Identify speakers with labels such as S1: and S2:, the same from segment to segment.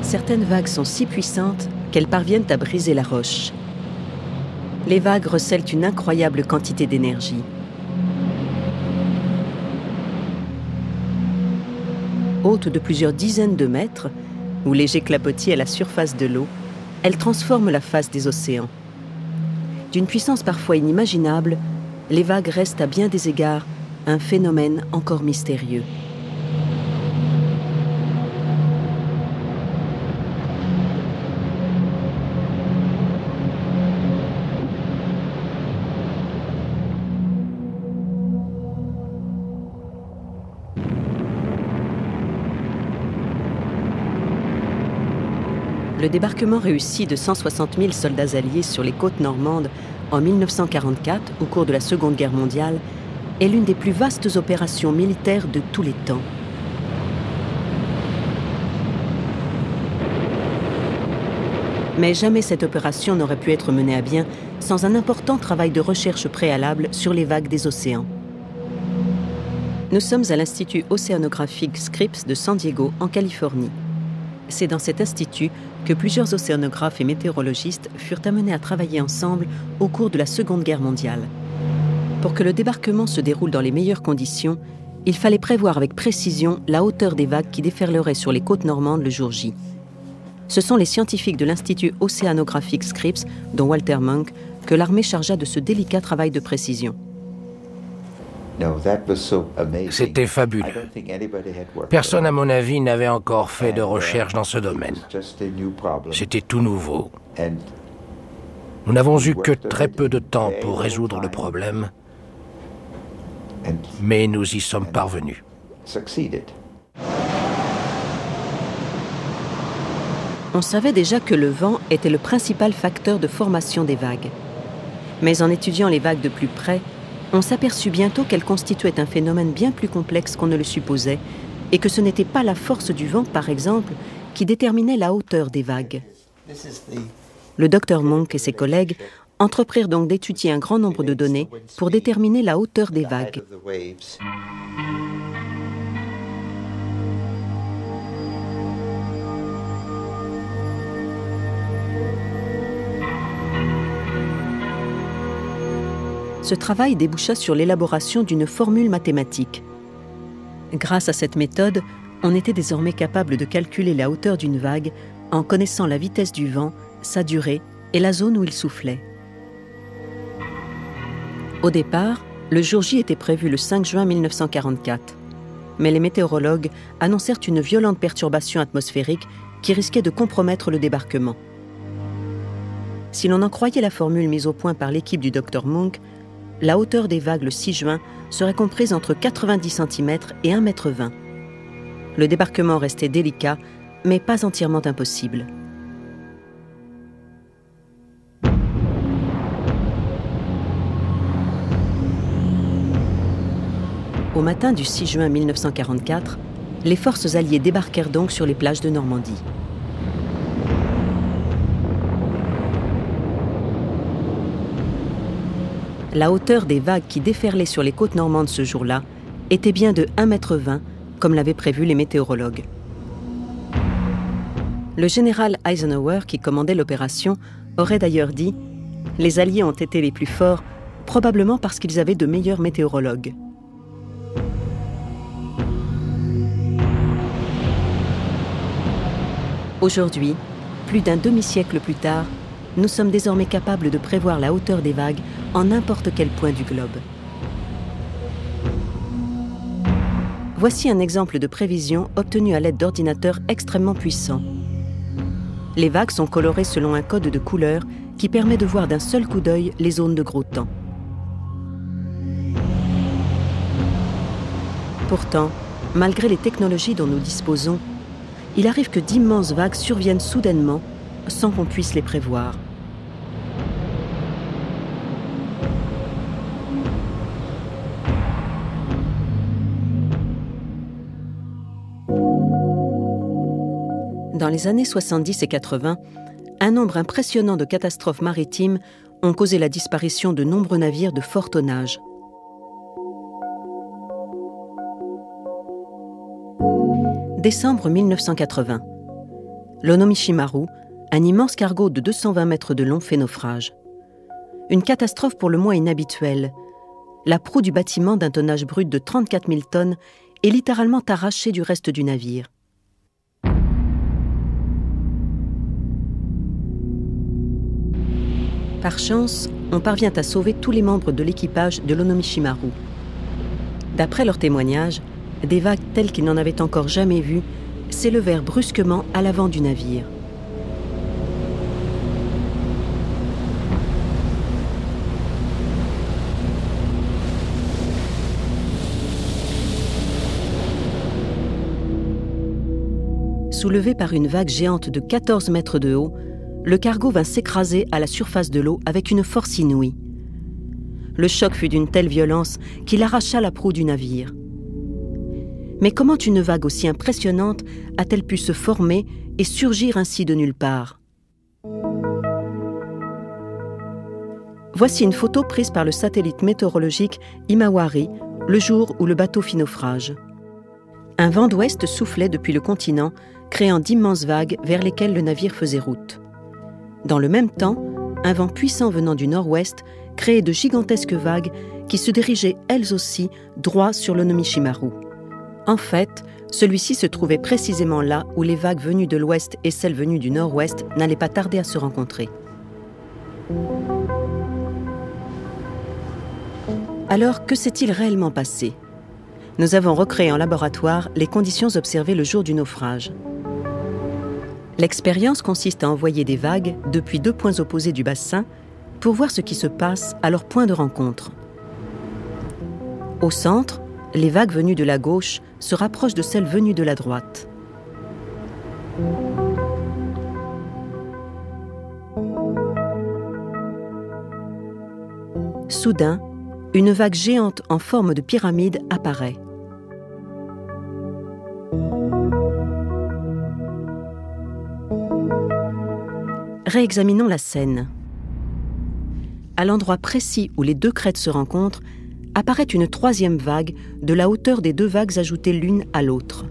S1: Certaines vagues sont si puissantes qu'elles parviennent à briser la roche. Les vagues recèlent une incroyable quantité d'énergie. Hautes de plusieurs dizaines de mètres, ou légers clapotis à la surface de l'eau, elles transforment la face des océans. D'une puissance parfois inimaginable, les vagues restent à bien des égards un phénomène encore mystérieux. Le débarquement réussi de 160 000 soldats alliés sur les côtes normandes en 1944, au cours de la Seconde Guerre mondiale, est l'une des plus vastes opérations militaires de tous les temps. Mais jamais cette opération n'aurait pu être menée à bien sans un important travail de recherche préalable sur les vagues des océans. Nous sommes à l'Institut océanographique Scripps de San Diego, en Californie. C'est dans cet institut que plusieurs océanographes et météorologistes furent amenés à travailler ensemble au cours de la Seconde Guerre mondiale. Pour que le débarquement se déroule dans les meilleures conditions, il fallait prévoir avec précision la hauteur des vagues qui déferleraient sur les côtes normandes le jour J. Ce sont les scientifiques de l'Institut océanographique Scripps, dont Walter Munk, que l'armée chargea de ce délicat travail de précision.
S2: C'était fabuleux. Personne, à mon avis, n'avait encore fait de recherche dans ce domaine. C'était tout nouveau. Nous n'avons eu que très peu de temps pour résoudre le problème, mais nous y sommes parvenus.
S1: On savait déjà que le vent était le principal facteur de formation des vagues. Mais en étudiant les vagues de plus près, on s'aperçut bientôt qu'elles constituaient un phénomène bien plus complexe qu'on ne le supposait, et que ce n'était pas la force du vent, par exemple, qui déterminait la hauteur des vagues. Le docteur Munk et ses collègues entreprirent donc d'étudier un grand nombre de données pour déterminer la hauteur des vagues. Ce travail déboucha sur l'élaboration d'une formule mathématique. Grâce à cette méthode, on était désormais capable de calculer la hauteur d'une vague en connaissant la vitesse du vent, sa durée et la zone où il soufflait. Au départ, le jour J était prévu le 5 juin 1944. Mais les météorologues annoncèrent une violente perturbation atmosphérique qui risquait de compromettre le débarquement. Si l'on en croyait la formule mise au point par l'équipe du Dr Munk, la hauteur des vagues le 6 juin serait comprise entre 90 cm et 1,20 m. Le débarquement restait délicat, mais pas entièrement impossible. Au matin du 6 juin 1944, les forces alliées débarquèrent donc sur les plages de Normandie. La hauteur des vagues qui déferlaient sur les côtes normandes ce jour-là était bien de 1,20 m, comme l'avaient prévu les météorologues. Le général Eisenhower, qui commandait l'opération, aurait d'ailleurs dit « Les Alliés ont été les plus forts, probablement parce qu'ils avaient de meilleurs météorologues. » Aujourd'hui, plus d'un demi-siècle plus tard, nous sommes désormais capables de prévoir la hauteur des vagues en n'importe quel point du globe. Voici un exemple de prévision obtenu à l'aide d'ordinateurs extrêmement puissants. Les vagues sont colorées selon un code de couleur qui permet de voir d'un seul coup d'œil les zones de gros temps. Pourtant, malgré les technologies dont nous disposons, il arrive que d'immenses vagues surviennent soudainement sans qu'on puisse les prévoir. Dans les années 70 et 80, un nombre impressionnant de catastrophes maritimes ont causé la disparition de nombreux navires de fort tonnage. Décembre 1980. L'Onomishimaru, un immense cargo de 220 mètres de long, fait naufrage. Une catastrophe pour le moins inhabituelle. La proue du bâtiment d'un tonnage brut de 34 000 tonnes est littéralement arrachée du reste du navire. Par chance, on parvient à sauver tous les membres de l'équipage de l'Onomishimaru. D'après leurs témoignages, des vagues telles qu'ils n'en avaient encore jamais vues s'élevèrent brusquement à l'avant du navire. Soulevé par une vague géante de 14 mètres de haut, le cargo vint s'écraser à la surface de l'eau avec une force inouïe. Le choc fut d'une telle violence qu'il arracha la proue du navire. Mais comment une vague aussi impressionnante a-t-elle pu se former et surgir ainsi de nulle part? Voici une photo prise par le satellite météorologique Himawari le jour où le bateau fit naufrage. Un vent d'ouest soufflait depuis le continent, créant d'immenses vagues vers lesquelles le navire faisait route. Dans le même temps, un vent puissant venant du nord-ouest créait de gigantesques vagues qui se dirigeaient elles aussi droit sur l'Onomishimaru. En fait, celui-ci se trouvait précisément là où les vagues venues de l'ouest et celles venues du nord-ouest n'allaient pas tarder à se rencontrer. Alors, que s'est-il réellement passé? Nous avons recréé en laboratoire les conditions observées le jour du naufrage. L'expérience consiste à envoyer des vagues depuis deux points opposés du bassin pour voir ce qui se passe à leur point de rencontre. Au centre, les vagues venues de la gauche se rapprochent de celles venues de la droite. Soudain, une vague géante en forme de pyramide apparaît. Réexaminons la scène. À l'endroit précis où les deux crêtes se rencontrent, apparaît une troisième vague de la hauteur des deux vagues ajoutées l'une à l'autre.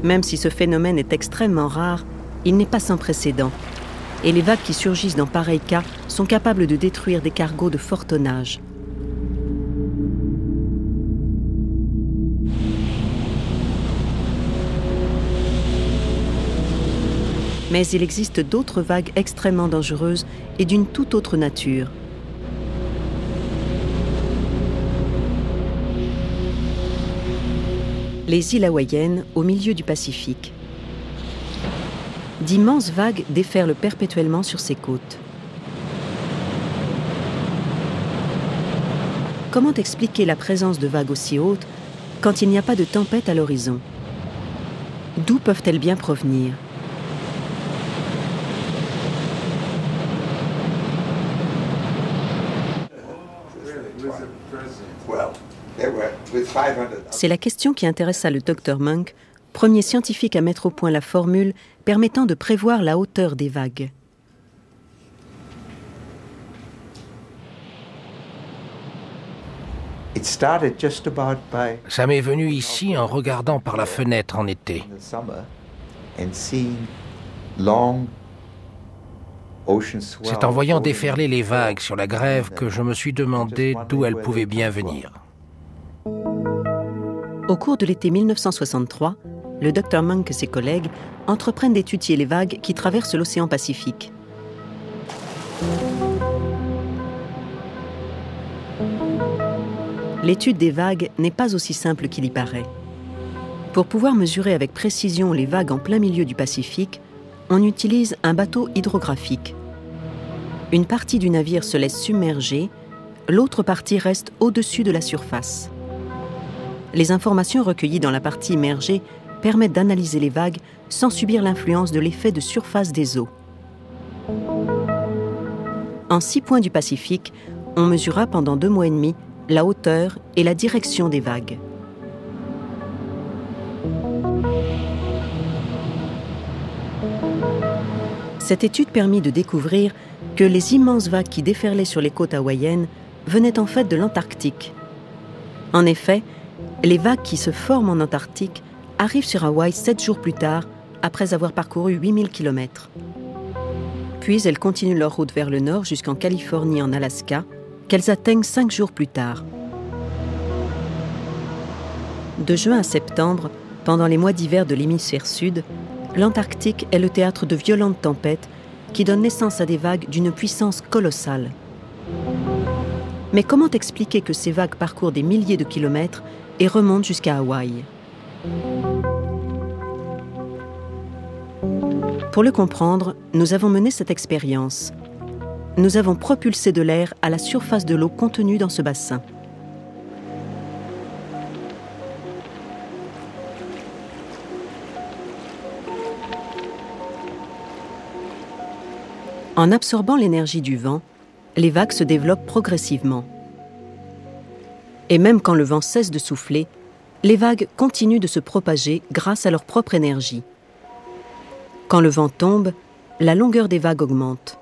S1: Même si ce phénomène est extrêmement rare, il n'est pas sans précédent. Et les vagues qui surgissent dans pareil cas sont capables de détruire des cargos de fort tonnage. Mais il existe d'autres vagues extrêmement dangereuses et d'une toute autre nature. Les îles hawaïennes au milieu du Pacifique. D'immenses vagues déferlent perpétuellement sur ces côtes. Comment expliquer la présence de vagues aussi hautes quand il n'y a pas de tempête à l'horizon? D'où peuvent-elles bien provenir? C'est la question qui intéressa le Dr Munk, premier scientifique à mettre au point la formule permettant de prévoir la hauteur des vagues.
S2: Ça m'est venu ici en regardant par la fenêtre en été. C'est en voyant déferler les vagues sur la grève que je me suis demandé d'où elles pouvaient bien venir.
S1: Au cours de l'été 1963, le Dr Munk et ses collègues entreprennent d'étudier les vagues qui traversent l'océan Pacifique. L'étude des vagues n'est pas aussi simple qu'il y paraît. Pour pouvoir mesurer avec précision les vagues en plein milieu du Pacifique, on utilise un bateau hydrographique. Une partie du navire se laisse submerger, l'autre partie reste au-dessus de la surface. Les informations recueillies dans la partie immergée permettent d'analyser les vagues sans subir l'influence de l'effet de surface des eaux. En 6 points du Pacifique, on mesura pendant 2 mois et demi la hauteur et la direction des vagues. Cette étude permit de découvrir que les immenses vagues qui déferlaient sur les côtes hawaïennes venaient en fait de l'Antarctique. En effet, les vagues qui se forment en Antarctique arrivent sur Hawaï 7 jours plus tard, après avoir parcouru 8000 km. Puis elles continuent leur route vers le nord jusqu'en Californie et en Alaska, qu'elles atteignent 5 jours plus tard. De juin à septembre, pendant les mois d'hiver de l'hémisphère sud, l'Antarctique est le théâtre de violentes tempêtes qui donnent naissance à des vagues d'une puissance colossale. Mais comment expliquer que ces vagues parcourent des milliers de kilomètres et remontent jusqu'à Hawaï ? Pour le comprendre, nous avons mené cette expérience. Nous avons propulsé de l'air à la surface de l'eau contenue dans ce bassin. En absorbant l'énergie du vent, les vagues se développent progressivement. Et même quand le vent cesse de souffler, les vagues continuent de se propager grâce à leur propre énergie. Quand le vent tombe, la longueur des vagues augmente.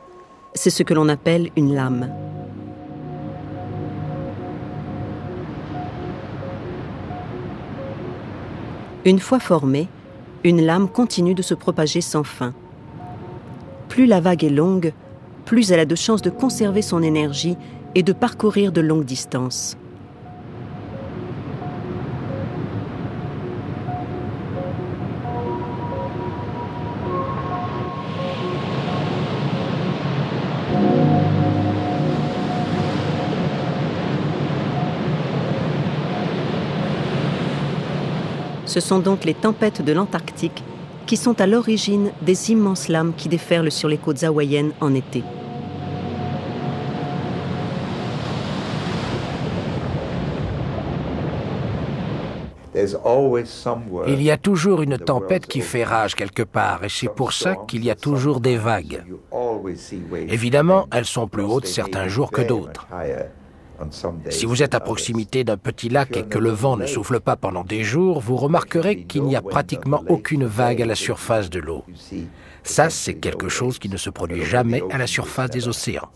S1: C'est ce que l'on appelle une lame. Une fois formée, une lame continue de se propager sans fin. Plus la vague est longue, plus elle a de chances de conserver son énergie et de parcourir de longues distances. Ce sont donc les tempêtes de l'Antarctique qui sont à l'origine des immenses lames qui déferlent sur les côtes hawaïennes en été.
S2: Il y a toujours une tempête qui fait rage quelque part, et c'est pour ça qu'il y a toujours des vagues. Évidemment, elles sont plus hautes certains jours que d'autres. Si vous êtes à proximité d'un petit lac et que le vent ne souffle pas pendant des jours, vous remarquerez qu'il n'y a pratiquement aucune vague à la surface de l'eau. Ça, c'est quelque chose qui ne se produit jamais à la surface des océans.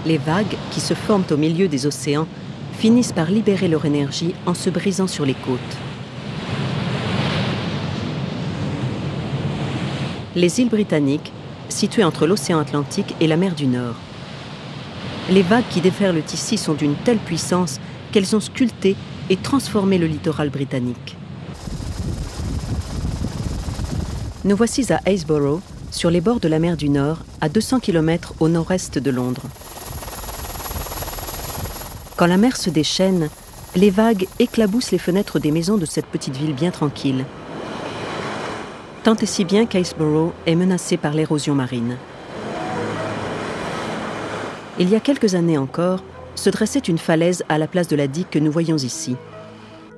S1: Les vagues, qui se forment au milieu des océans, finissent par libérer leur énergie en se brisant sur les côtes. Les îles britanniques, situées entre l'océan Atlantique et la mer du Nord. Les vagues qui déferlent ici sont d'une telle puissance qu'elles ont sculpté et transformé le littoral britannique. Nous voici à Hillsborough, sur les bords de la mer du Nord, à 200 km au nord-est de Londres. Quand la mer se déchaîne, les vagues éclaboussent les fenêtres des maisons de cette petite ville bien tranquille. Tant et si bien qu'Hillsborough est menacé par l'érosion marine. Il y a quelques années encore, se dressait une falaise à la place de la digue que nous voyons ici.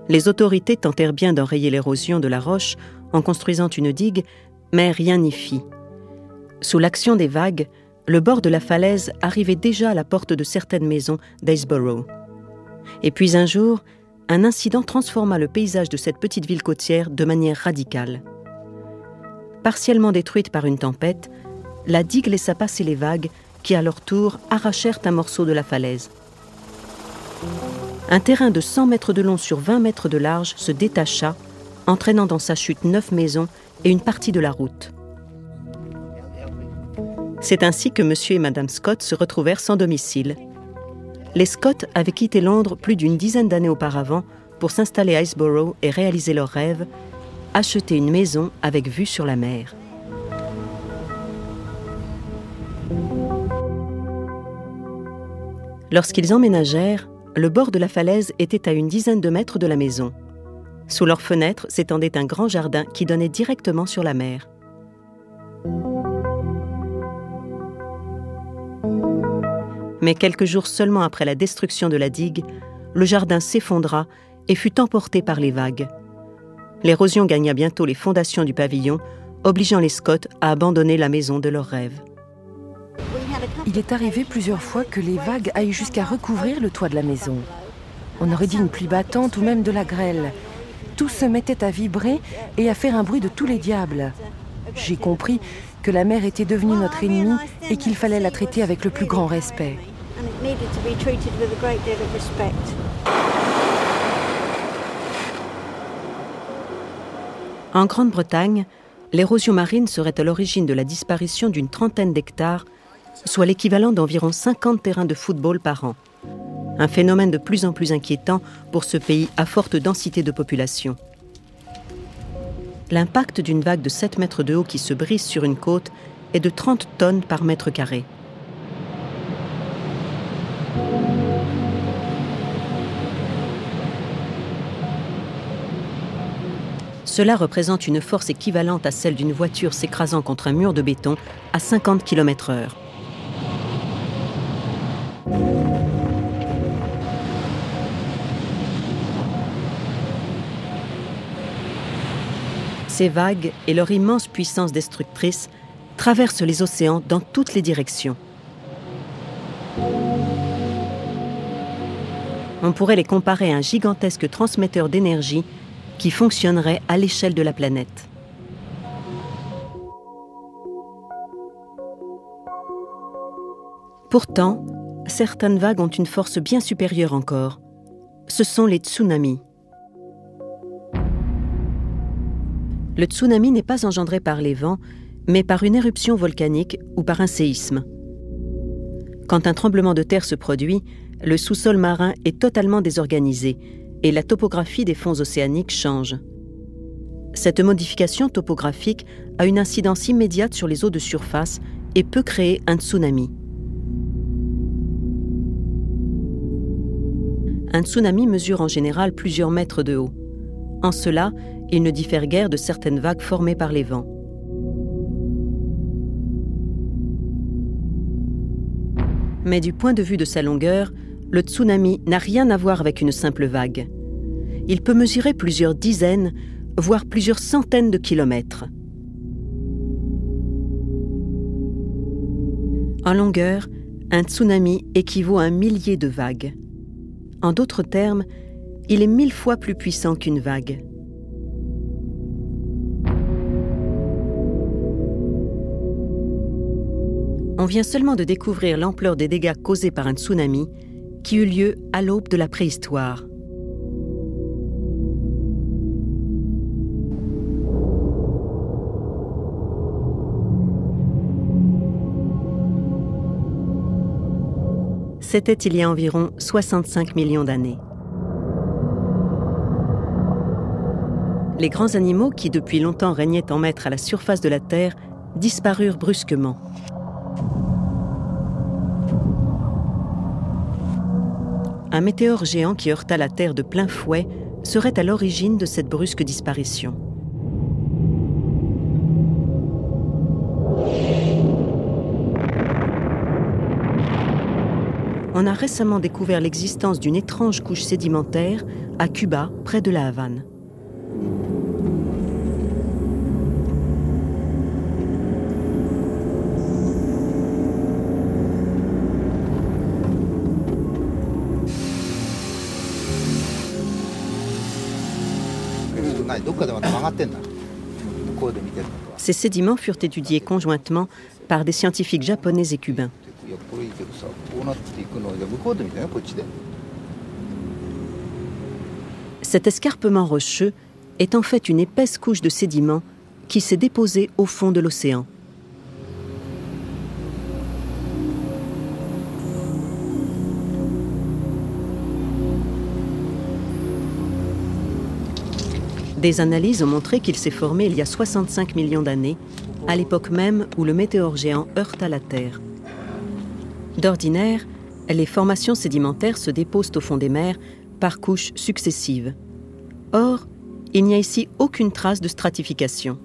S1: Les autorités tentèrent bien d'enrayer l'érosion de la roche en construisant une digue, mais rien n'y fit. Sous l'action des vagues, le bord de la falaise arrivait déjà à la porte de certaines maisons d'Hillsborough. Et puis un jour, un incident transforma le paysage de cette petite ville côtière de manière radicale. Partiellement détruite par une tempête, la digue laissa passer les vagues qui, à leur tour, arrachèrent un morceau de la falaise. Un terrain de 100 mètres de long sur 20 mètres de large se détacha, entraînant dans sa chute 9 maisons et une partie de la route. C'est ainsi que M. et Mme Scott se retrouvèrent sans domicile. Les Scott avaient quitté Londres plus d'une dizaine d'années auparavant pour s'installer à Hillsborough et réaliser leur rêve, acheter une maison avec vue sur la mer. Lorsqu'ils emménagèrent, le bord de la falaise était à une dizaine de mètres de la maison. Sous leurs fenêtres s'étendait un grand jardin qui donnait directement sur la mer. Mais quelques jours seulement après la destruction de la digue, le jardin s'effondra et fut emporté par les vagues. L'érosion gagna bientôt les fondations du pavillon, obligeant les Scott à abandonner la maison de leurs rêves.
S3: Il est arrivé plusieurs fois que les vagues aillent jusqu'à recouvrir le toit de la maison. On aurait dit une pluie battante ou même de la grêle. tout se mettait à vibrer et à faire un bruit de tous les diables. J'ai compris que la mer était devenue notre ennemie et qu'il fallait la traiter avec le plus grand respect.
S1: En Grande-Bretagne, l'érosion marine serait à l'origine de la disparition d'une trentaine d'hectares, soit l'équivalent d'environ 50 terrains de football par an. Un phénomène de plus en plus inquiétant pour ce pays à forte densité de population. L'impact d'une vague de 7 mètres de haut qui se brise sur une côte est de 30 tonnes par mètre carré. Cela représente une force équivalente à celle d'une voiture s'écrasant contre un mur de béton à 50 km/h. Ces vagues et leur immense puissance destructrice traversent les océans dans toutes les directions. On pourrait les comparer à un gigantesque transmetteur d'énergie qui fonctionnerait à l'échelle de la planète. Pourtant, certaines vagues ont une force bien supérieure encore. Ce sont les tsunamis. Le tsunami n'est pas engendré par les vents, mais par une éruption volcanique ou par un séisme. Quand un tremblement de terre se produit, le sous-sol marin est totalement désorganisé et la topographie des fonds océaniques change. Cette modification topographique a une incidence immédiate sur les eaux de surface et peut créer un tsunami. Un tsunami mesure en général plusieurs mètres de haut. En cela, il ne diffère guère de certaines vagues formées par les vents. Mais du point de vue de sa longueur, le tsunami n'a rien à voir avec une simple vague. Il peut mesurer plusieurs dizaines, voire plusieurs centaines de kilomètres. En longueur, un tsunami équivaut à un millier de vagues. En d'autres termes, il est 1000 fois plus puissant qu'une vague. On vient seulement de découvrir l'ampleur des dégâts causés par un tsunami qui eut lieu à l'aube de la préhistoire. C'était il y a environ 65 millions d'années. Les grands animaux qui depuis longtemps régnaient en maître à la surface de la Terre disparurent brusquement. Un météore géant qui heurta la Terre de plein fouet serait à l'origine de cette brusque disparition. On a récemment découvert l'existence d'une étrange couche sédimentaire à Cuba, près de la Havane. Ces sédiments furent étudiés conjointement par des scientifiques japonais et cubains. Cet escarpement rocheux est en fait une épaisse couche de sédiments qui s'est déposée au fond de l'océan. Des analyses ont montré qu'il s'est formé il y a 65 millions d'années, à l'époque même où le météore géant heurta la Terre. D'ordinaire, les formations sédimentaires se déposent au fond des mers par couches successives. Or, il n'y a ici aucune trace de stratification.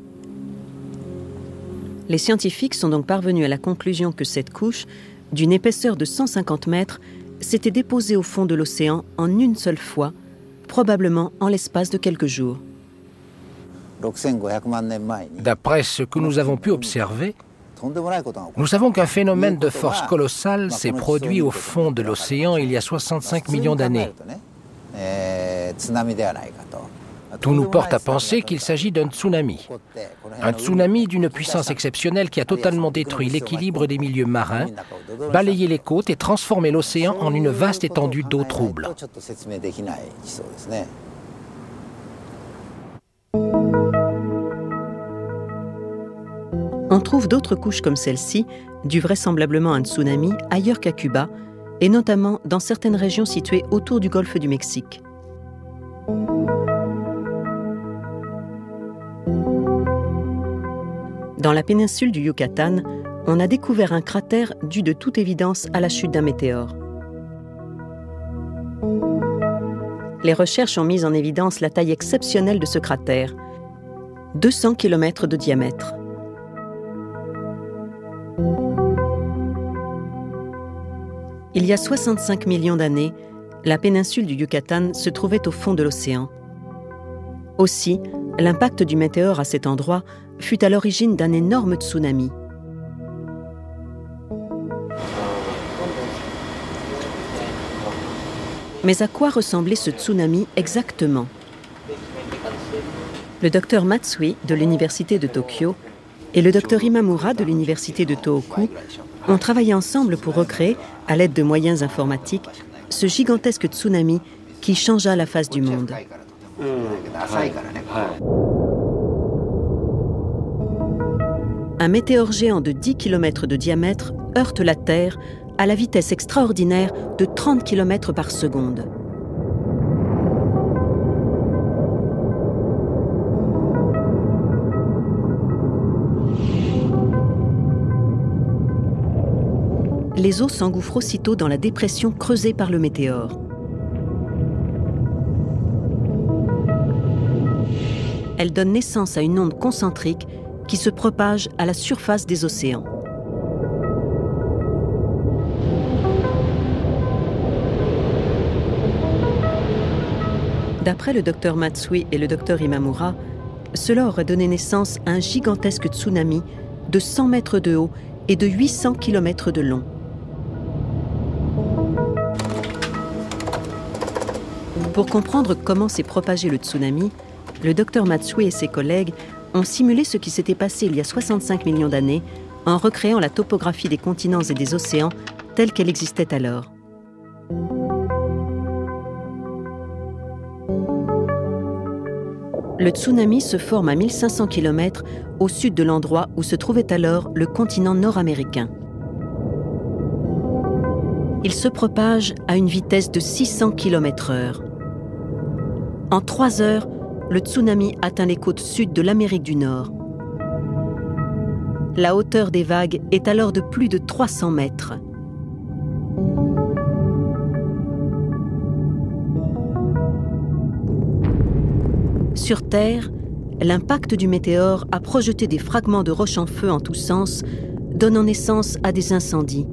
S1: Les scientifiques sont donc parvenus à la conclusion que cette couche, d'une épaisseur de 150 mètres, s'était déposée au fond de l'océan en une seule fois, probablement en l'espace de quelques jours.
S2: D'après ce que nous avons pu observer, nous savons qu'un phénomène de force colossale s'est produit au fond de l'océan il y a 65 millions d'années. Tout nous porte à penser qu'il s'agit d'un tsunami. Un tsunami d'une puissance exceptionnelle qui a totalement détruit l'équilibre des milieux marins, balayé les côtes et transformé l'océan en une vaste étendue d'eau trouble.
S1: On trouve d'autres couches comme celle-ci, dues vraisemblablement à un tsunami, ailleurs qu'à Cuba, et notamment dans certaines régions situées autour du golfe du Mexique. Dans la péninsule du Yucatan, on a découvert un cratère dû de toute évidence à la chute d'un météore. Les recherches ont mis en évidence la taille exceptionnelle de ce cratère, 200 km de diamètre. Il y a 65 millions d'années, la péninsule du Yucatan se trouvait au fond de l'océan. Aussi, l'impact du météore à cet endroit fut à l'origine d'un énorme tsunami. Mais à quoi ressemblait ce tsunami exactement? Le docteur Matsui de l'université de Tokyo et le docteur Imamura de l'université de Tohoku ont travaillé ensemble pour recréer, à l'aide de moyens informatiques, ce gigantesque tsunami qui changea la face du monde. Un météore géant de 10 km de diamètre heurte la Terre à la vitesse extraordinaire de 30 km par seconde. Les eaux s'engouffrent aussitôt dans la dépression creusée par le météore. Elle donne naissance à une onde concentrique qui se propage à la surface des océans. D'après le docteur Matsui et le docteur Imamura, cela aurait donné naissance à un gigantesque tsunami de 100 mètres de haut et de 800 km de long. Pour comprendre comment s'est propagé le tsunami, le docteur Matsui et ses collègues ont simulé ce qui s'était passé il y a 65 millions d'années en recréant la topographie des continents et des océans telle qu'elle existait alors. Le tsunami se forme à 1500 km au sud de l'endroit où se trouvait alors le continent nord-américain. Il se propage à une vitesse de 600 km/h. En 3 heures, le tsunami atteint les côtes sud de l'Amérique du Nord. La hauteur des vagues est alors de plus de 300 mètres. Sur Terre, l'impact du météore a projeté des fragments de roches en feu en tous sens, donnant naissance à des incendies.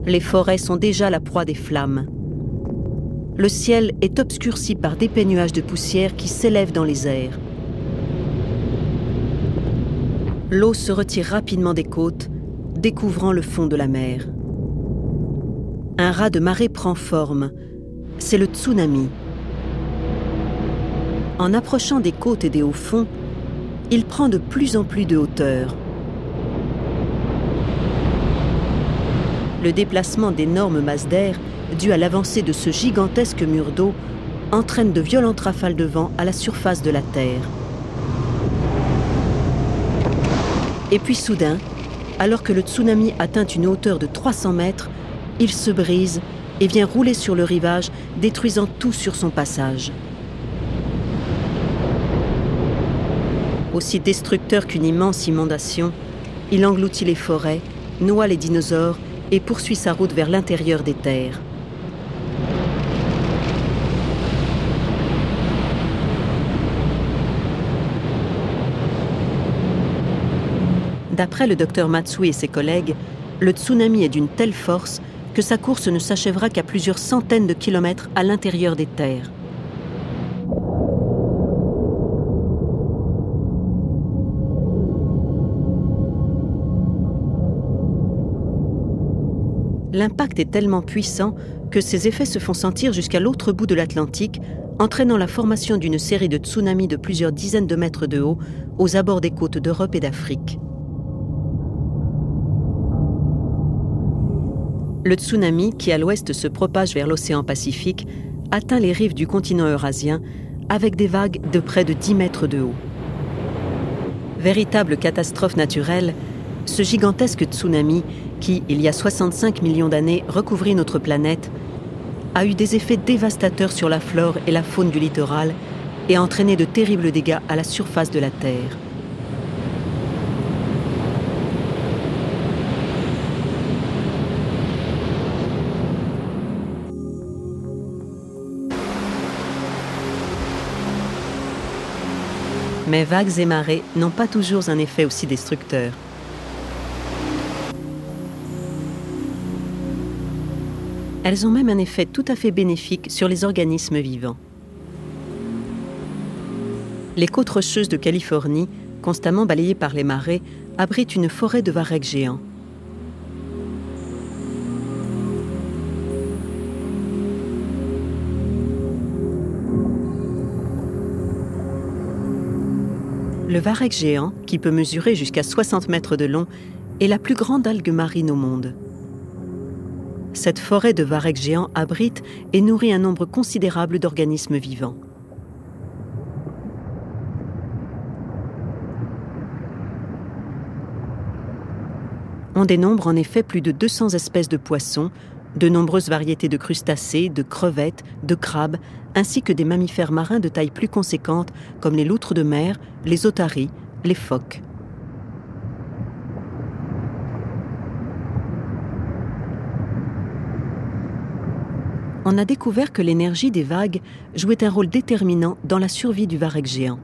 S1: Les forêts sont déjà la proie des flammes. Le ciel est obscurci par d'épais nuages de poussière qui s'élèvent dans les airs. L'eau se retire rapidement des côtes, découvrant le fond de la mer. Un raz de marée prend forme. C'est le tsunami. En approchant des côtes et des hauts fonds, il prend de plus en plus de hauteur. Le déplacement d'énormes masses d'air, dû à l'avancée de ce gigantesque mur d'eau, entraîne de violentes rafales de vent à la surface de la Terre. Et puis soudain, alors que le tsunami atteint une hauteur de 300 mètres, il se brise et vient rouler sur le rivage, détruisant tout sur son passage. Aussi destructeur qu'une immense inondation, il engloutit les forêts, noie les dinosaures et poursuit sa route vers l'intérieur des terres. D'après le docteur Matsui et ses collègues, le tsunami est d'une telle force que sa course ne s'achèvera qu'à plusieurs centaines de kilomètres à l'intérieur des terres. L'impact est tellement puissant que ses effets se font sentir jusqu'à l'autre bout de l'Atlantique, entraînant la formation d'une série de tsunamis de plusieurs dizaines de mètres de haut aux abords des côtes d'Europe et d'Afrique. Le tsunami, qui à l'ouest se propage vers l'océan Pacifique, atteint les rives du continent eurasien avec des vagues de près de 10 mètres de haut. Véritable catastrophe naturelle, ce gigantesque tsunami, qui, il y a 65 millions d'années, recouvrit notre planète, a eu des effets dévastateurs sur la flore et la faune du littoral et a entraîné de terribles dégâts à la surface de la Terre. Mais vagues et marées n'ont pas toujours un effet aussi destructeur. Elles ont même un effet tout à fait bénéfique sur les organismes vivants. Les côtes rocheuses de Californie, constamment balayées par les marées, abritent une forêt de varechs géants. Le varech géant, qui peut mesurer jusqu'à 60 mètres de long, est la plus grande algue marine au monde. Cette forêt de varechs géants abrite et nourrit un nombre considérable d'organismes vivants. On dénombre en effet plus de 200 espèces de poissons, de nombreuses variétés de crustacés, de crevettes, de crabes, ainsi que des mammifères marins de taille plus conséquente comme les loutres de mer, les otaries, les phoques. On a découvert que l'énergie des vagues jouait un rôle déterminant dans la survie du varech géant.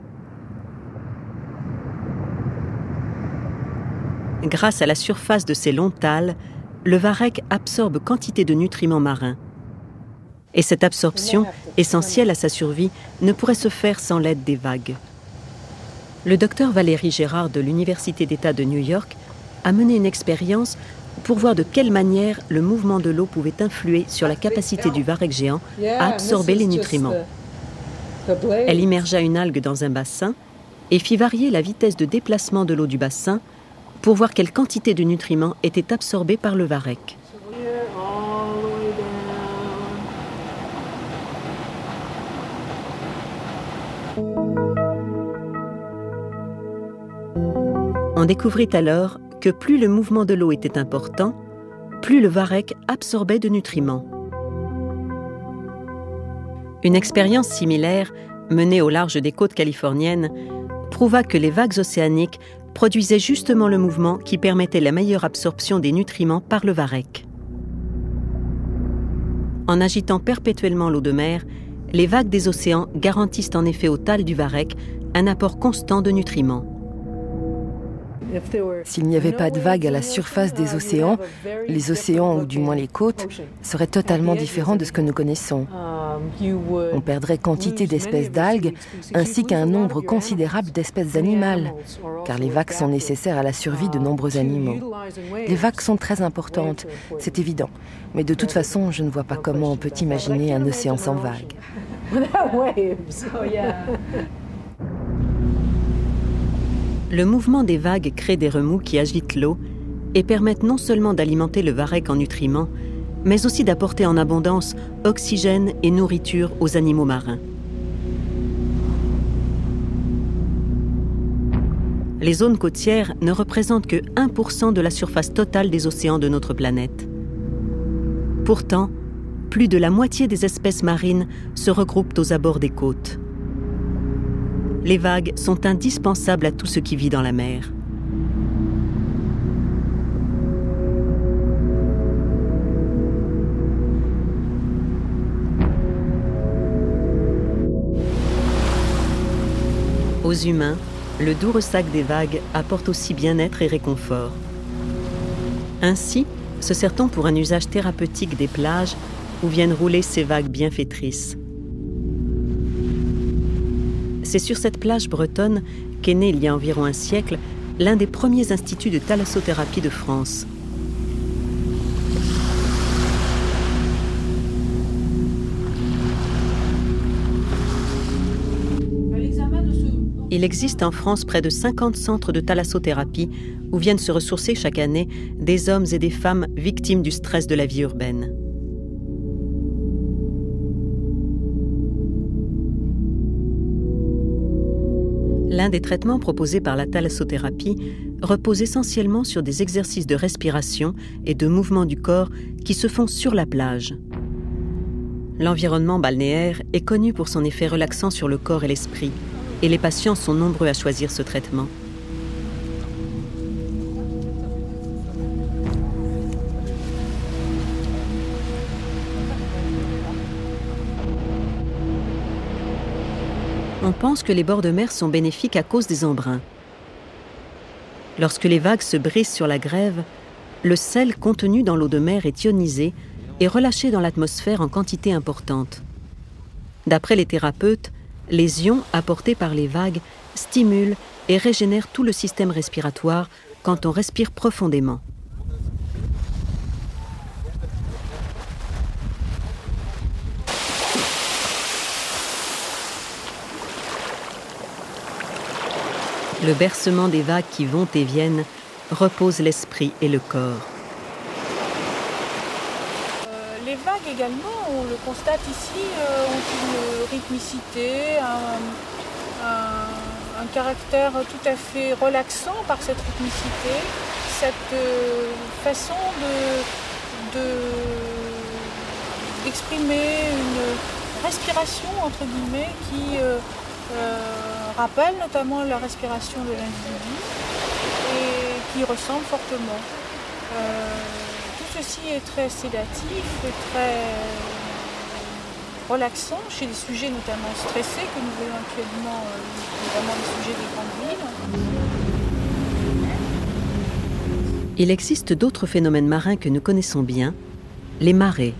S1: Grâce à la surface de ses longs thalles, le varech absorbe quantité de nutriments marins. Et cette absorption, essentielle à sa survie, ne pourrait se faire sans l'aide des vagues. Le docteur Valérie Gérard de l'Université d'État de New York a mené une expérience pour voir de quelle manière le mouvement de l'eau pouvait influer sur la capacité du varech géant à absorber les nutriments. Elle immergea une algue dans un bassin et fit varier la vitesse de déplacement de l'eau du bassin pour voir quelle quantité de nutriments était absorbée par le varech. On découvrit alors que plus le mouvement de l'eau était important, plus le varech absorbait de nutriments. Une expérience similaire, menée au large des côtes californiennes, prouva que les vagues océaniques produisaient justement le mouvement qui permettait la meilleure absorption des nutriments par le varech. En agitant perpétuellement l'eau de mer, les vagues des océans garantissent en effet aux thalles du varech un apport constant de nutriments.
S3: S'il n'y avait pas de vagues à la surface des océans, les océans, ou du moins les côtes, seraient totalement différents de ce que nous connaissons. On perdrait quantité d'espèces d'algues, ainsi qu'un nombre considérable d'espèces animales, car les vagues sont nécessaires à la survie de nombreux animaux. Les vagues sont très importantes, c'est évident, mais de toute façon, je ne vois pas comment on peut imaginer un océan sans vagues.
S1: Le mouvement des vagues crée des remous qui agitent l'eau et permettent non seulement d'alimenter le varech en nutriments, mais aussi d'apporter en abondance oxygène et nourriture aux animaux marins. Les zones côtières ne représentent que 1% de la surface totale des océans de notre planète. Pourtant, plus de la moitié des espèces marines se regroupent aux abords des côtes. Les vagues sont indispensables à tout ce qui vit dans la mer. Aux humains, le doux ressac des vagues apporte aussi bien-être et réconfort. Ainsi, se sert-on pour un usage thérapeutique des plages où viennent rouler ces vagues bienfaitrices. C'est sur cette plage bretonne qu'est né il y a environ un siècle l'un des premiers instituts de thalassothérapie de France. Il existe en France près de 50 centres de thalassothérapie où viennent se ressourcer chaque année des hommes et des femmes victimes du stress de la vie urbaine. L'un des traitements proposés par la thalassothérapie repose essentiellement sur des exercices de respiration et de mouvement du corps qui se font sur la plage. L'environnement balnéaire est connu pour son effet relaxant sur le corps et l'esprit, et les patients sont nombreux à choisir ce traitement. On pense que les bords de mer sont bénéfiques à cause des embruns. Lorsque les vagues se brisent sur la grève, le sel contenu dans l'eau de mer est ionisé et relâché dans l'atmosphère en quantité importante. D'après les thérapeutes, les ions apportés par les vagues stimulent et régénèrent tout le système respiratoire quand on respire profondément. Le bercement des vagues qui vont et viennent repose l'esprit et le corps.
S4: Les vagues également, on le constate ici, ont une rythmicité, un caractère tout à fait relaxant par cette rythmicité, cette façon d'exprimer une respiration entre guillemets qui rappelle notamment la respiration de l'individu et qui ressemble fortement. Tout ceci est très sédatif et très relaxant chez des sujets notamment stressés que nous voyons actuellement, notamment les sujets des grandes villes.
S1: Il existe d'autres phénomènes marins que nous connaissons bien, les marées.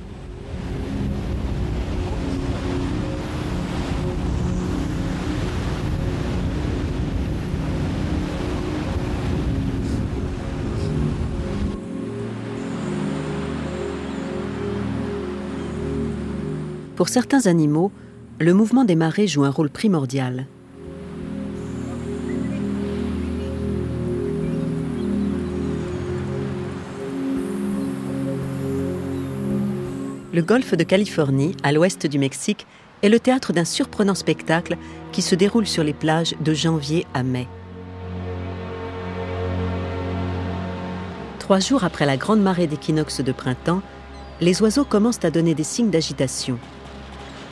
S1: Pour certains animaux, le mouvement des marées joue un rôle primordial. Le golfe de Californie, à l'ouest du Mexique, est le théâtre d'un surprenant spectacle qui se déroule sur les plages de janvier à mai. 3 jours après la grande marée d'équinoxe de printemps, les oiseaux commencent à donner des signes d'agitation.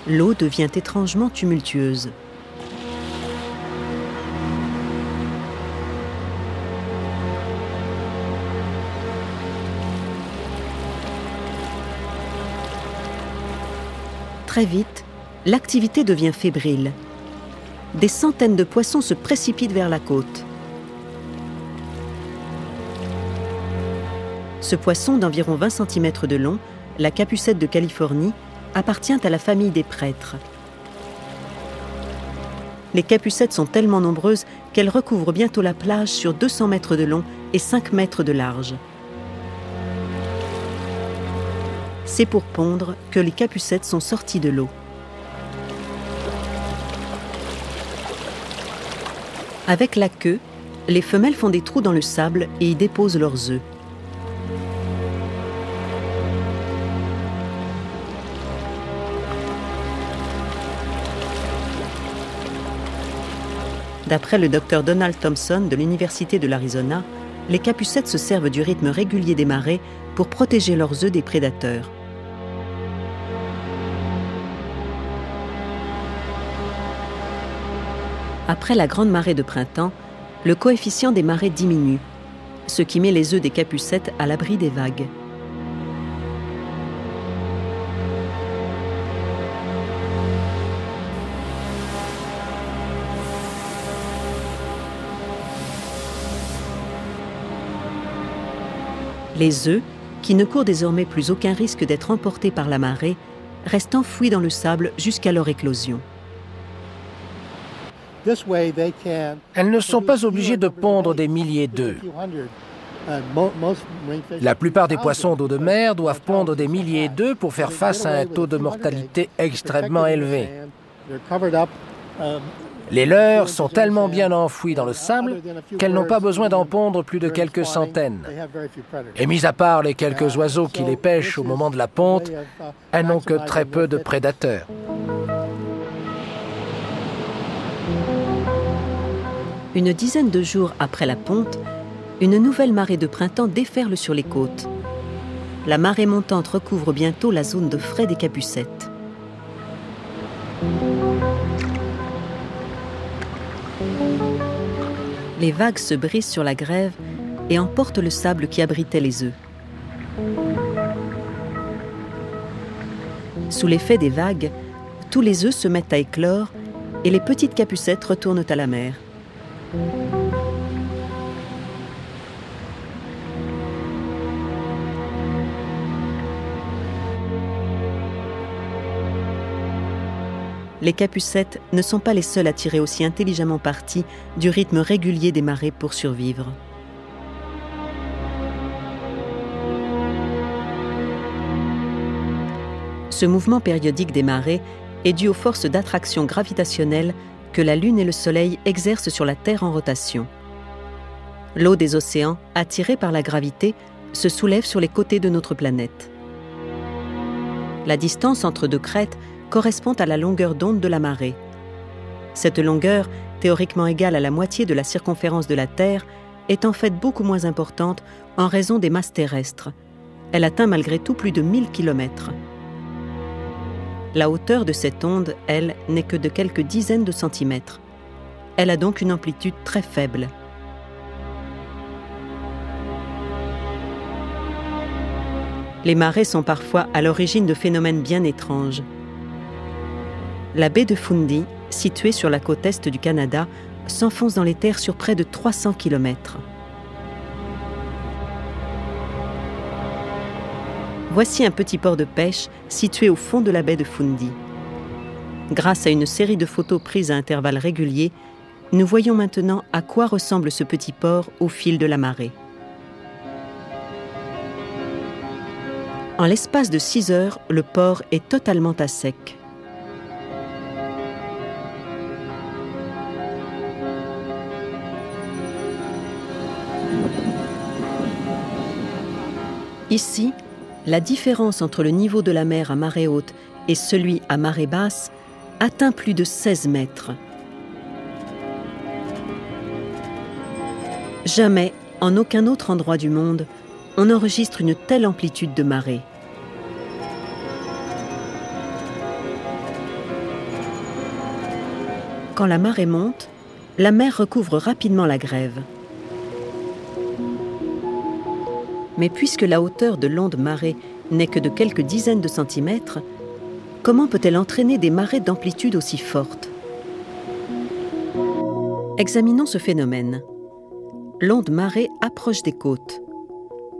S1: L'eau devient étrangement tumultueuse. Très vite, l'activité devient fébrile. Des centaines de poissons se précipitent vers la côte. Ce poisson d'environ 20 cm de long, la capucette de Californie, appartient à la famille des prêtres. Les capucettes sont tellement nombreuses qu'elles recouvrent bientôt la plage sur 200 mètres de long et 5 mètres de large. C'est pour pondre que les capucettes sont sorties de l'eau. Avec la queue, les femelles font des trous dans le sable et y déposent leurs œufs. D'après le docteur Donald Thompson de l'Université de l'Arizona, les capucettes se servent du rythme régulier des marées pour protéger leurs œufs des prédateurs. Après la grande marée de printemps, le coefficient des marées diminue, ce qui met les œufs des capucettes à l'abri des vagues. Les œufs, qui ne courent désormais plus aucun risque d'être emportés par la marée, restent enfouis dans le sable jusqu'à leur éclosion.
S2: Elles ne sont pas obligées de pondre des milliers d'œufs. La plupart des poissons d'eau de mer doivent pondre des milliers d'œufs pour faire face à un taux de mortalité extrêmement élevé. Les leurs sont tellement bien enfouies dans le sable qu'elles n'ont pas besoin d'en pondre plus de quelques centaines. Et mis à part les quelques oiseaux qui les pêchent au moment de la ponte, elles n'ont que très peu de prédateurs.
S1: Une dizaine de jours après la ponte, une nouvelle marée de printemps déferle sur les côtes. La marée montante recouvre bientôt la zone de frais des Capucettes. Les vagues se brisent sur la grève et emportent le sable qui abritait les œufs. Sous l'effet des vagues, tous les œufs se mettent à éclore et les petites capucettes retournent à la mer. Les capucettes ne sont pas les seules à tirer aussi intelligemment parti du rythme régulier des marées pour survivre. Ce mouvement périodique des marées est dû aux forces d'attraction gravitationnelle que la Lune et le Soleil exercent sur la Terre en rotation. L'eau des océans, attirée par la gravité, se soulève sur les côtés de notre planète. La distance entre deux crêtes correspond à la longueur d'onde de la marée. Cette longueur, théoriquement égale à la moitié de la circonférence de la Terre, est en fait beaucoup moins importante en raison des masses terrestres. Elle atteint malgré tout plus de 1000 km. La hauteur de cette onde, elle, n'est que de quelques dizaines de centimètres. Elle a donc une amplitude très faible. Les marées sont parfois à l'origine de phénomènes bien étranges. La baie de Fundy, située sur la côte est du Canada, s'enfonce dans les terres sur près de 300 km. Voici un petit port de pêche situé au fond de la baie de Fundy. Grâce à une série de photos prises à intervalles réguliers, nous voyons maintenant à quoi ressemble ce petit port au fil de la marée. En l'espace de 6 heures, le port est totalement à sec. Ici, la différence entre le niveau de la mer à marée haute et celui à marée basse atteint plus de 16 mètres. Jamais, en aucun autre endroit du monde, on enregistre une telle amplitude de marée. Quand la marée monte, la mer recouvre rapidement la grève. Mais puisque la hauteur de l'onde marée n'est que de quelques dizaines de centimètres, comment peut-elle entraîner des marées d'amplitude aussi forte? Examinons ce phénomène. L'onde marée approche des côtes.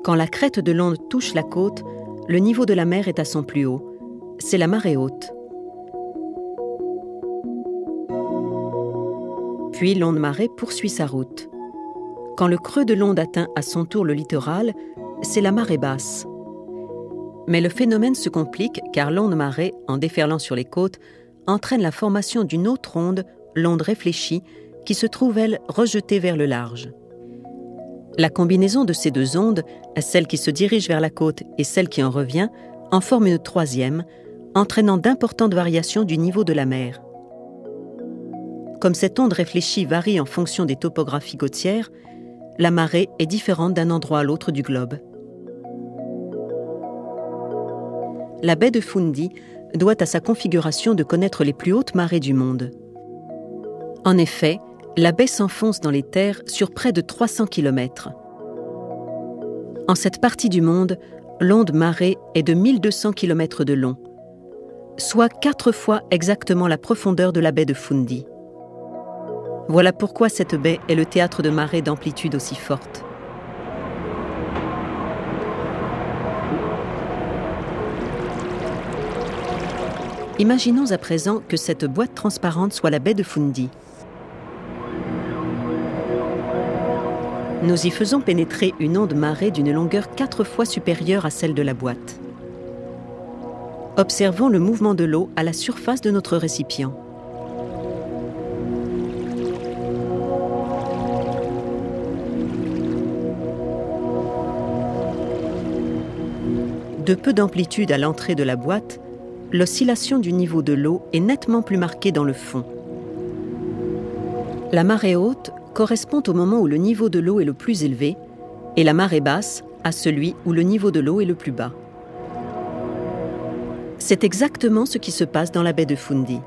S1: Quand la crête de l'onde touche la côte, le niveau de la mer est à son plus haut. C'est la marée haute. Puis l'onde marée poursuit sa route. Quand le creux de l'onde atteint à son tour le littoral, c'est la marée basse. Mais le phénomène se complique car l'onde marée, en déferlant sur les côtes, entraîne la formation d'une autre onde, l'onde réfléchie, qui se trouve, elle, rejetée vers le large. La combinaison de ces deux ondes, celle qui se dirige vers la côte et celle qui en revient, en forme une troisième, entraînant d'importantes variations du niveau de la mer. Comme cette onde réfléchie varie en fonction des topographies côtières, la marée est différente d'un endroit à l'autre du globe. La baie de Fundy doit à sa configuration de connaître les plus hautes marées du monde. En effet, la baie s'enfonce dans les terres sur près de 300 km. En cette partie du monde, l'onde marée est de 1200 km de long, soit 4 fois exactement la profondeur de la baie de Fundy. Voilà pourquoi cette baie est le théâtre de marées d'amplitude aussi forte. Imaginons à présent que cette boîte transparente soit la baie de Fundy. Nous y faisons pénétrer une onde marée d'une longueur 4 fois supérieure à celle de la boîte. Observons le mouvement de l'eau à la surface de notre récipient. De peu d'amplitude à l'entrée de la boîte, l'oscillation du niveau de l'eau est nettement plus marquée dans le fond. La marée haute correspond au moment où le niveau de l'eau est le plus élevé et la marée basse à celui où le niveau de l'eau est le plus bas. C'est exactement ce qui se passe dans la baie de Fundy.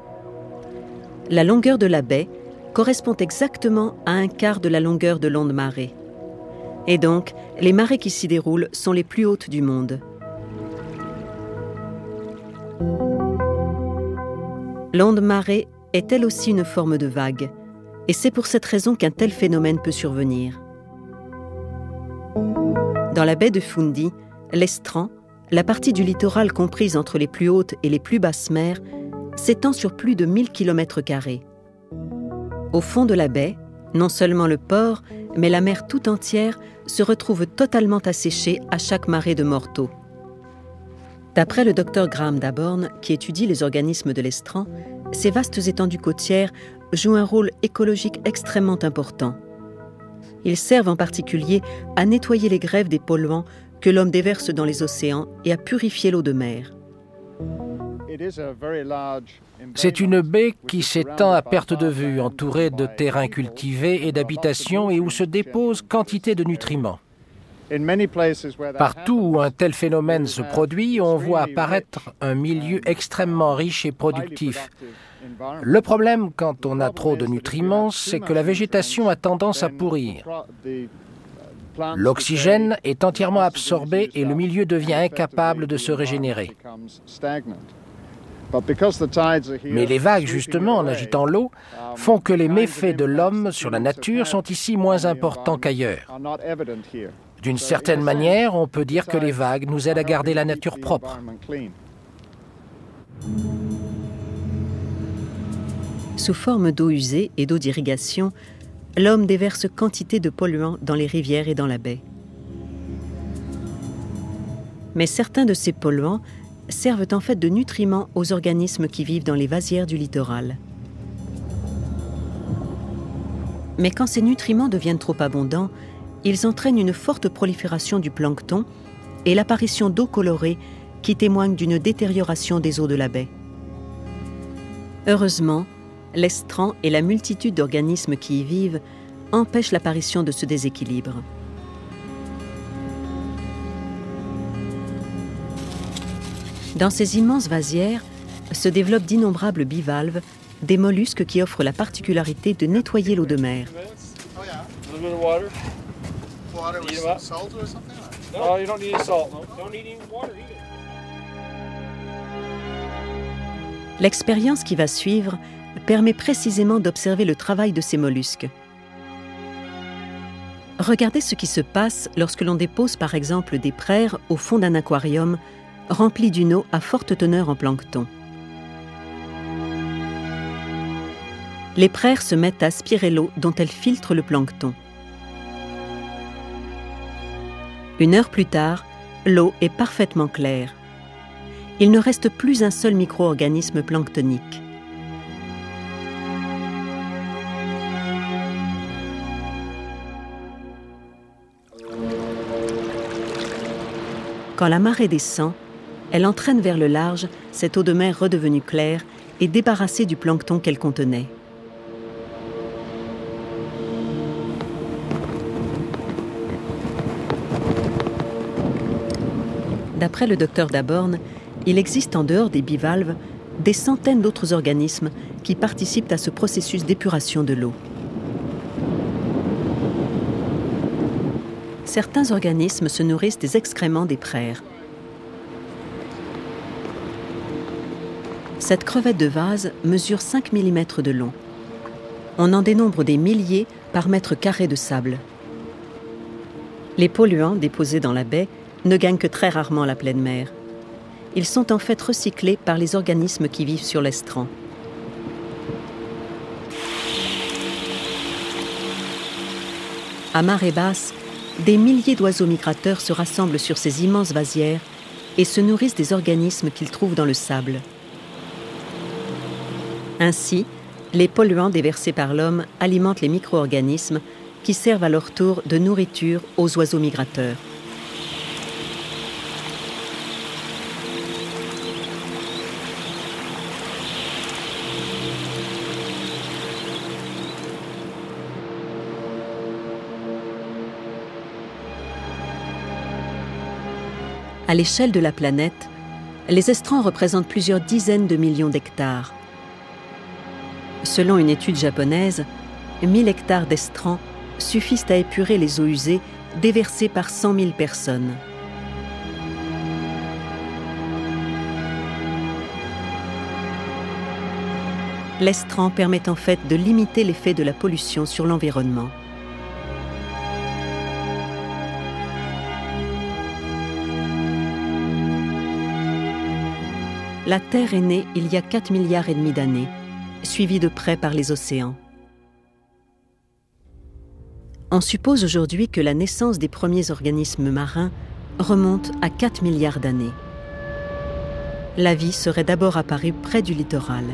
S1: La longueur de la baie correspond exactement à un quart de la longueur de l'onde marée. Et donc, les marées qui s'y déroulent sont les plus hautes du monde. L'onde marée est elle aussi une forme de vague, et c'est pour cette raison qu'un tel phénomène peut survenir. Dans la baie de Fundy, l'estran, la partie du littoral comprise entre les plus hautes et les plus basses mers, s'étend sur plus de 1000 km². Au fond de la baie, non seulement le port, mais la mer tout entière se retrouve totalement asséchée à chaque marée de mortaux. D'après le docteur Graham Daborn, qui étudie les organismes de l'estran, ces vastes étendues côtières jouent un rôle écologique extrêmement important. Ils servent en particulier à nettoyer les grèves des polluants que l'homme déverse dans les océans et à purifier l'eau de mer.
S2: C'est une baie qui s'étend à perte de vue, entourée de terrains cultivés et d'habitations et où se déposent quantité de nutriments. Partout où un tel phénomène se produit, on voit apparaître un milieu extrêmement riche et productif. Le problème, quand on a trop de nutriments, c'est que la végétation a tendance à pourrir. L'oxygène est entièrement absorbé et le milieu devient incapable de se régénérer. Mais les vagues, justement, en agitant l'eau, font que les méfaits de l'homme sur la nature sont ici moins importants qu'ailleurs. D'une certaine manière, on peut dire que les vagues nous aident à garder la nature propre.
S1: Sous forme d'eau usée et d'eau d'irrigation, l'homme déverse quantité de polluants dans les rivières et dans la baie. Mais certains de ces polluants servent en fait de nutriments aux organismes qui vivent dans les vasières du littoral. Mais quand ces nutriments deviennent trop abondants, ils entraînent une forte prolifération du plancton et l'apparition d'eau colorée qui témoigne d'une détérioration des eaux de la baie. Heureusement, l'estran et la multitude d'organismes qui y vivent empêchent l'apparition de ce déséquilibre. Dans ces immenses vasières se développent d'innombrables bivalves, des mollusques qui offrent la particularité de nettoyer l'eau de mer. L'expérience qui va suivre permet précisément d'observer le travail de ces mollusques. Regardez ce qui se passe lorsque l'on dépose par exemple des praires au fond d'un aquarium rempli d'une eau à forte teneur en plancton. Les praires se mettent à aspirer l'eau dont elles filtrent le plancton. Une heure plus tard, l'eau est parfaitement claire. Il ne reste plus un seul micro-organisme planctonique. Quand la marée descend, elle entraîne vers le large cette eau de mer redevenue claire et débarrassée du plancton qu'elle contenait. D'après le docteur Daborn, il existe en dehors des bivalves des centaines d'autres organismes qui participent à ce processus d'épuration de l'eau. Certains organismes se nourrissent des excréments des praires. Cette crevette de vase mesure 5 mm de long. On en dénombre des milliers par mètre carré de sable. Les polluants déposés dans la baie ne gagnent que très rarement la pleine mer. Ils sont en fait recyclés par les organismes qui vivent sur l'estran. À marée basse, des milliers d'oiseaux migrateurs se rassemblent sur ces immenses vasières et se nourrissent des organismes qu'ils trouvent dans le sable. Ainsi, les polluants déversés par l'homme alimentent les micro-organismes qui servent à leur tour de nourriture aux oiseaux migrateurs. À l'échelle de la planète, les estrans représentent plusieurs dizaines de millions d'hectares. Selon une étude japonaise, 1000 hectares d'estrans suffisent à épurer les eaux usées déversées par 100 000 personnes. L'estran permet en fait de limiter l'effet de la pollution sur l'environnement. La Terre est née il y a 4,5 milliards d'années, suivie de près par les océans. On suppose aujourd'hui que la naissance des premiers organismes marins remonte à 4 milliards d'années. La vie serait d'abord apparue près du littoral.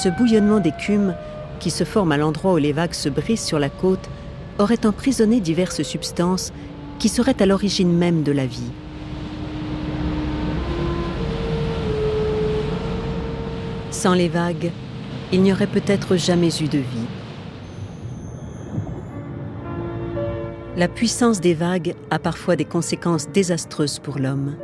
S1: Ce bouillonnement d'écume, qui se forme à l'endroit où les vagues se brisent sur la côte, aurait emprisonné diverses substances qui seraient à l'origine même de la vie. Sans les vagues, il n'y aurait peut-être jamais eu de vie. La puissance des vagues a parfois des conséquences désastreuses pour l'homme.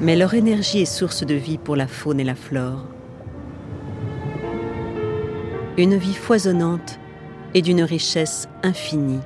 S1: Mais leur énergie est source de vie pour la faune et la flore. Une vie foisonnante et d'une richesse infinie.